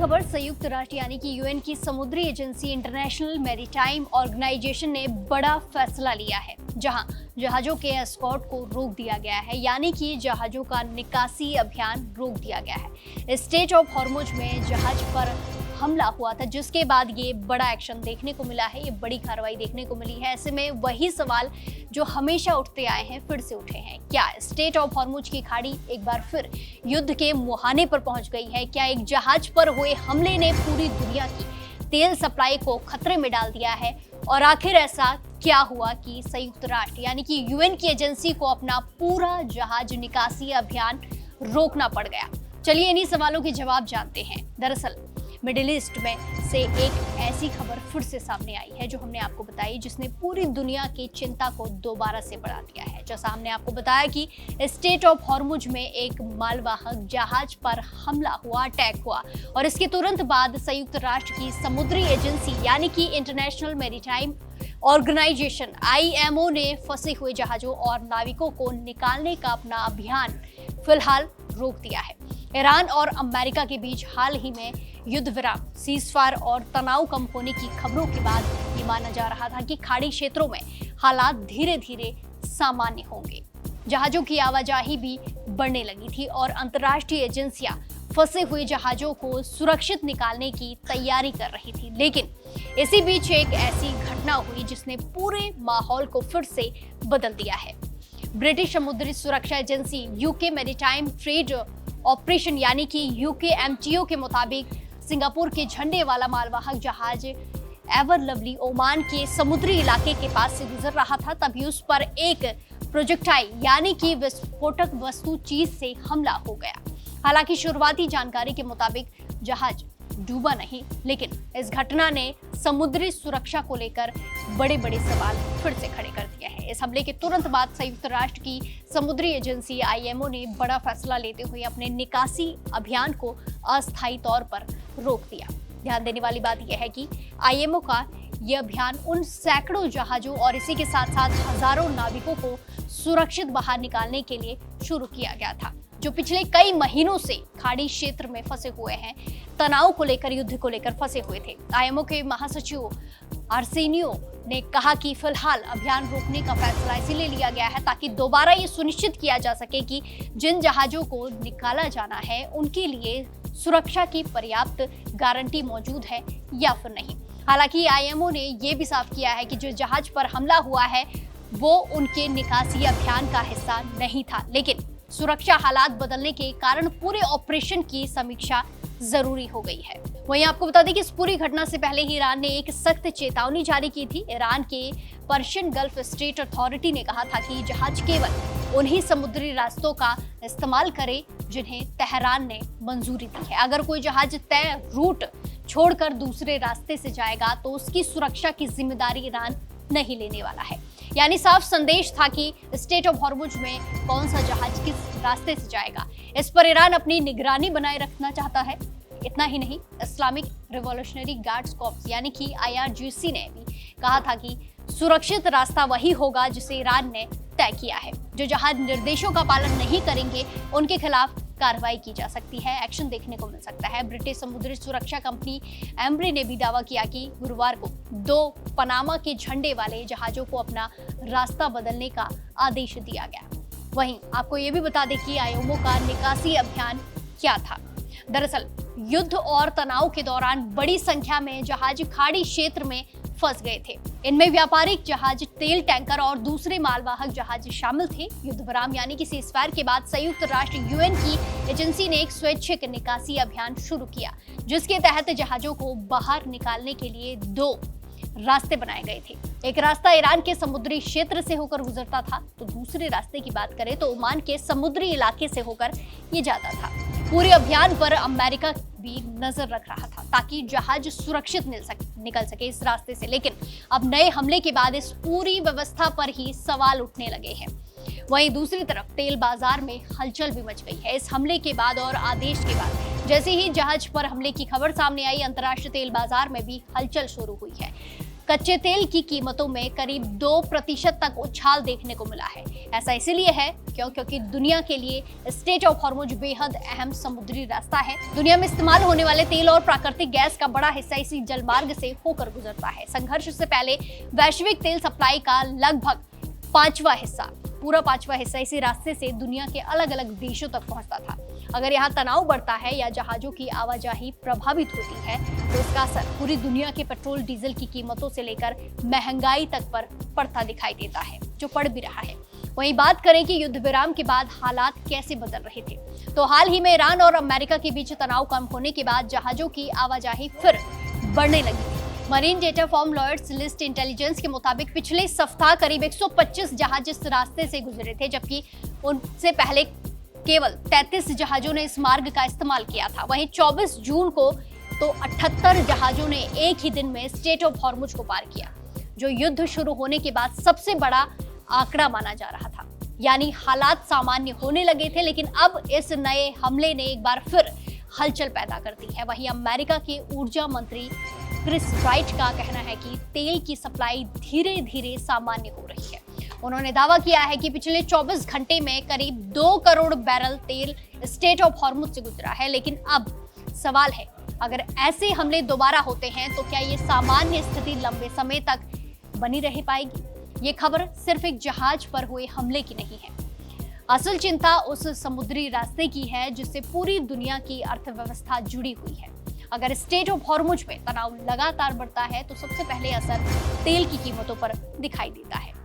खबर संयुक्त राष्ट्र यानी कि यूएन की समुद्री एजेंसी इंटरनेशनल मैरीटाइम ऑर्गेनाइजेशन ने बड़ा फैसला लिया है, जहां जहाजों के एस्कॉर्ट को रोक दिया गया है, यानी कि जहाजों का निकासी अभियान रोक दिया गया है। स्ट्रेट ऑफ हॉर्मुज में जहाज पर हमला हुआ था, जिसके बाद ये बड़ा एक्शन देखने को मिला है, ये बड़ी कार्रवाई देखने को मिली है। ऐसे में वही सवाल जो हमेशा उठते आए हैं फिर से उठे हैं। क्या स्ट्रेट ऑफ हॉर्मुज की खाड़ी एक बार फिर युद्ध के मुहाने पर पहुंच गई है? क्या एक जहाज पर हुए हमले ने पूरी दुनिया की तेल सप्लाई को खतरे में डाल दिया है? और आखिर ऐसा क्या हुआ कि संयुक्त राष्ट्र यानी कि यूएन की एजेंसी को अपना पूरा जहाज निकासी अभियान रोकना पड़ गया? चलिए इन्हीं सवालों के जवाब जानते हैं। दरअसल मिडिल ईस्ट में से एक ऐसी खबर फिर से सामने आई है जो हमने आपको बताई, जिसने पूरी दुनिया की चिंता को दोबारा से बढ़ा दिया है। जैसा हमने आपको बताया कि स्ट्रेट ऑफ हॉर्मुज में एक मालवाहक जहाज पर हमला हुआ, अटैक हुआ, और इसके तुरंत बाद संयुक्त राष्ट्र की समुद्री एजेंसी यानी कि इंटरनेशनल मैरीटाइम ऑर्गेनाइजेशन IMO ने फंसे हुए जहाजों और नाविकों को निकालने का अपना अभियान फिलहाल रोक दिया है। ईरान और अमेरिका के बीच हाल ही में युद्ध विराम, सीजफायर और तनाव कम होने की खबरों के बाद ये माना जा रहा था कि खाड़ी क्षेत्रों में हालात धीरे धीरे सामान्य होंगे। जहाजों की आवाजाही भी बढ़ने लगी थी और अंतर्राष्ट्रीय एजेंसियां फंसे हुए जहाजों को सुरक्षित निकालने की तैयारी कर रही थी। लेकिन इसी बीच एक ऐसी घटना हुई जिसने पूरे माहौल को फिर से बदल दिया है। ब्रिटिश समुद्री सुरक्षा agency UK maritime trade operation यानी कि UKMTO के मुताबिक सिंगापुर के झंडे वाला मालवाहक जहाज एवर लवली ओमान के समुद्री इलाके के पास से गुजर रहा था, तभी उस पर एक प्रोजेक्टाइल यानी कि विस्फोटक वस्तु चीज से हमला हो गया। हालांकि शुरुआती जानकारी के मुताबिक जहाज डूबा नहीं, लेकिन इस घटना ने समुद्री सुरक्षा को लेकर बड़े बड़े सवाल फिर से खड़े कर दिए हैं। इस हमले के तुरंत बाद संयुक्त राष्ट्र की समुद्री एजेंसी IMO ने बड़ा फैसला लेते हुए अपने निकासी अभियान को अस्थायी तौर पर रोक दिया। ध्यान देने वाली बात यह है कि IMO का यह अभियान उन सैकड़ों जहाजों और इसी के साथ साथ हजारों नाविकों को सुरक्षित बाहर निकालने के लिए शुरू किया गया था, जो पिछले कई महीनों से खाड़ी क्षेत्र में फंसे हुए हैं, तनाव को लेकर, युद्ध को लेकर फंसे हुए थे। IMO के महासचिव आर्सेनियो ने कहा कि फिलहाल अभियान रोकने का फैसला इसीलिए लिया गया है ताकि दोबारा ये सुनिश्चित किया जा सके कि जिन जहाजों को निकाला जाना है उनके लिए सुरक्षा की पर्याप्त गारंटी मौजूद है या फिर नहीं। हालांकि IMO ने यह भी साफ किया है कि जो जहाज पर हमला हुआ है वो उनके निकासी अभियान का हिस्सा नहीं था, लेकिन सुरक्षा हालात बदलने के कारण पूरे ऑपरेशन की समीक्षा जरूरी हो गई है। वहीं आपको बता दें कि इस पूरी घटना से पहले ही ईरान ने एक सख्त चेतावनी जारी की थी। ईरान के पर्शियन गल्फ स्टेट अथॉरिटी ने कहा था कि जहाज केवल उन्हीं समुद्री रास्तों का इस्तेमाल करे जिन्हें तेहरान ने मंजूरी दी है। अगर कोई जहाज तय रूट छोड़कर दूसरे रास्ते से जाएगा तो उसकी सुरक्षा की जिम्मेदारी ईरान नहीं लेने वाला है। यानी साफ संदेश था कि स्ट्रेट ऑफ हॉर्मुज में कौन सा जहाज किस रास्ते से जाएगा, इस पर ईरान अपनी निगरानी बनाए रखना चाहता है। इतना ही नहीं, इस्लामिक रिवॉल्यूशनरी गार्ड्स कॉर्प्स यानी कि IRGC ने भी कहा था कि सुरक्षित रास्ता वही होगा जिसे ईरान ने तय किया है। जो जहाज निर्देशों का पालन नहीं करेंगे उनके खिलाफ कार्रवाई की जा सकती है, एक्शन देखने को मिल सकता है। ब्रिटिश समुद्री सुरक्षा कंपनी एम्ब्री ने भी दावा किया कि गुरुवार को 2 पनामा के झंडे वाले जहाजों को अपना रास्ता बदलने का आदेश दिया गया। वहीं आपको ये भी बता दें कि IMO का निकासी अभियान क्या था। दरअसल युद्ध और तनाव के दौरान बड़ी संख्या में जहाज खाड़ी क्षेत्र में फंस गए थे। इनमें व्यापारिक जहाज, तेल टैंकर और दूसरे मालवाहक जहाज शामिल थे। युद्ध विराम यानी कि सीजफायर के बाद संयुक्त राष्ट्र यूएन की एजेंसी ने एक स्वैच्छिक निकासी अभियान शुरू किया, जिसके तहत जहाजों को बाहर निकालने के लिए 2 रास्ते बनाए गए थे। एक रास्ता ईरान के समुद्री क्षेत्र से होकर गुजरता था, तो दूसरे रास्ते की बात करें तो ओमान के समुद्री इलाके से होकर ये जाता था। पूरे अभियान पर अमेरिका भी नजर रख रहा था ताकि जहाज सुरक्षित निकल सके इस रास्ते से। लेकिन अब नए हमले के बाद इस पूरी व्यवस्था पर ही सवाल उठने लगे हैं। वहीं दूसरी तरफ तेल बाजार में हलचल भी मच गई है। इस हमले के बाद और आदेश के बाद जैसे ही जहाज पर हमले की खबर सामने आई, अंतर्राष्ट्रीय तेल बाजार में भी हलचल शुरू हुई है। कच्चे तेल की कीमतों में करीब 2% तक उछाल देखने को मिला है। ऐसा इसीलिए है क्योंकि दुनिया के लिए स्ट्रेट ऑफ हॉर्मुज बेहद अहम समुद्री रास्ता है। दुनिया में इस्तेमाल होने वाले तेल और प्राकृतिक गैस का बड़ा हिस्सा इसी जलमार्ग से होकर गुजरता है। संघर्ष से पहले वैश्विक तेल सप्लाई का लगभग पूरा पांचवा हिस्सा इसी रास्ते से दुनिया के अलग अलग देशों तक पहुंचता था। अगर यहाँ तनाव बढ़ता है या जहाजों की आवाजाही प्रभावित होती है तो इसका असर पूरी दुनिया के पेट्रोल डीजल की कीमतों से लेकर महंगाई तक पर पड़ता दिखाई देता है, जो पड़ भी रहा है। वहीं बात करें कि युद्ध विराम के बाद हालात कैसे बदल रहे थे, तो हाल ही में ईरान और अमेरिका के बीच तनाव कम होने के बाद जहाजों की आवाजाही फिर बढ़ने लगी थी। Marine data from Lloyd's List Intelligence के मुताबिक पिछले सप्ताह करीब 125 जहाज इस रास्ते से गुजरे थे, जबकि उनसे पहले केवल 33 जहाजों ने इस मार्ग का इस्तेमाल किया था। वहीं 24 जून को तो 78 जहाजों ने एक ही दिन में स्ट्रेट ऑफ हॉर्मुज को पार किया, जो युद्ध शुरू होने के बाद सबसे बड़ा आंकड़ा माना जा रहा था। यानी हालात सामान्य होने लगे थे, लेकिन अब इस नए हमले ने एक बार फिर हलचल पैदा कर दी है। वहीं अमेरिका के ऊर्जा मंत्री क्रिस राइट का कहना है कि तेल की सप्लाई धीरे धीरे सामान्य हो रही है। उन्होंने दावा किया है कि पिछले 24 घंटे में करीब 2 करोड़ बैरल तेल स्ट्रेट ऑफ हॉर्मुज से गुजरा है। लेकिन अब सवाल है, अगर ऐसे हमले दोबारा होते हैं तो क्या ये सामान्य स्थिति लंबे समय तक बनी रह पाएगी? ये खबर सिर्फ एक जहाज पर हुए हमले की नहीं है। असल चिंता उस समुद्री रास्ते की है जिससे पूरी दुनिया की अर्थव्यवस्था जुड़ी हुई है। अगर स्ट्रेट ऑफ हॉर्मुज में तनाव लगातार बढ़ता है तो सबसे पहले असर तेल की कीमतों पर दिखाई देता है।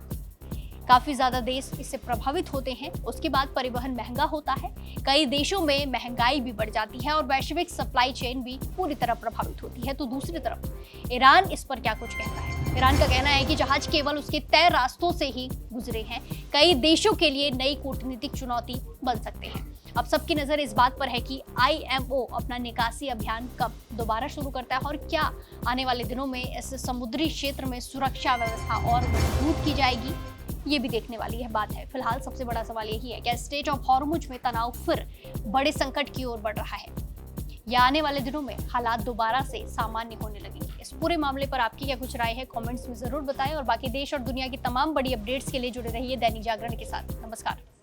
काफी ज्यादा देश इससे प्रभावित होते हैं। उसके बाद परिवहन महंगा होता है, कई देशों में महंगाई भी बढ़ जाती है और वैश्विक सप्लाई चेन भी पूरी तरह प्रभावित होती है। तो दूसरी तरफ ईरान इस पर क्या कुछ कहता है? ईरान का कहना है कि जहाज केवल उसके तय रास्तों से ही गुजरे हैं, कई देशों के लिए नई कूटनीतिक चुनौती बन सकते हैं। अब सबकी नजर इस बात पर है कि IMO अपना निकासी अभियान कब दोबारा शुरू करता है और क्या आने वाले दिनों में इस समुद्री क्षेत्र में सुरक्षा व्यवस्था और मजबूत की जाएगी, ये भी देखने वाली है बात है। फिलहाल सबसे बड़ा सवाल यही है कि स्ट्रेट ऑफ हॉर्मुज में तनाव फिर बड़े संकट की ओर बढ़ रहा है या आने वाले दिनों में हालात दोबारा से सामान्य होने लगेंगे। इस पूरे मामले पर आपकी क्या कुछ राय है, कमेंट्स में जरूर बताएं और बाकी देश और दुनिया की तमाम बड़ी अपडेट्स के लिए जुड़े रहिए दैनिक जागरण के साथ। नमस्कार।